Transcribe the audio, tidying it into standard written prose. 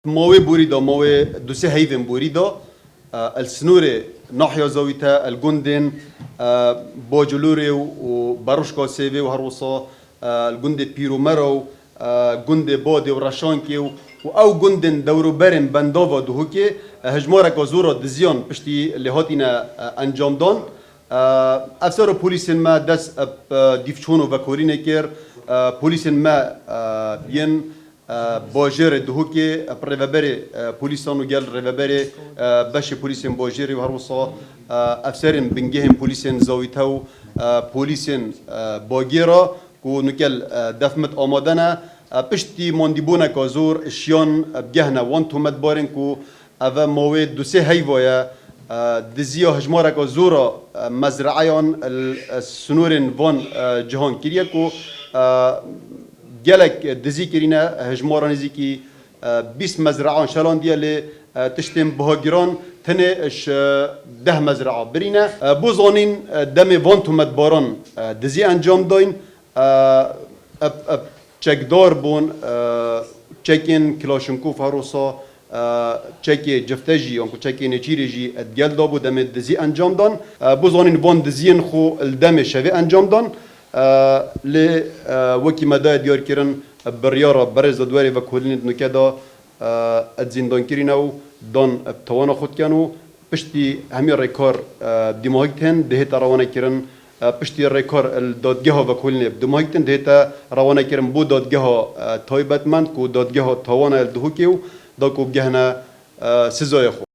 موي بوريدا موي دوسي هيفن بوريدا السنوري ناحية زاويتا الجندن بوجلوري وباروشكا سيفي وهروسا الجند بيرو مرو جند بادي ورشانكي او جندن دورو برن بندافا دهوكي هجمارا كازورا دزيان بشتي اللي هاتينا انجام دان افسر بوليسن ما دس ديفشونو وكورينه كير بوليسن ما بين باجر دهوكي ريفابري بوليسانو جال ريفابري باش بوليسن باجري وهروسا افسرن بنجهم بوليسن زاويتاو بوليسن باجيرا كو نكل دفمت آمادنا پشتی ماندیبونه کازور شیان بجهنا وانتو مدبارن کو اوه موید دوسه هیوایا دزیا هجمارا کازورا مزرعیان السنورن وان جهان کریه کو گلک دزی کرینه هجمارا نزی کی 20 مزرعان شلان دیالی تشتیم بهاگیران تنه اش 10 مزرعه برینه بوزانین دم وانتو مدباران دزی انجام داین چکدار بون چکین کلاشنکوف هروسا چکی جفتجی آنکو چکی نچیری جی ادگل دابو دم دزی انجام دان بوزانین وان دزین خو الدم شوی انجام دان ل وکی مدای دیار کرن بریارا برز دواری و کلین نکدا ادزیندان کرینو دان توانا خود کنو پشتی همی ریکار دیماغتن ده تراوانه کرن پشتی ریکار دادگاه و کلنی دماغتن دهتا روانه کردن بود دادگاه تایبتمند کو دادگاه تاوان الدهوکیو دا کو بگهنه سزای خو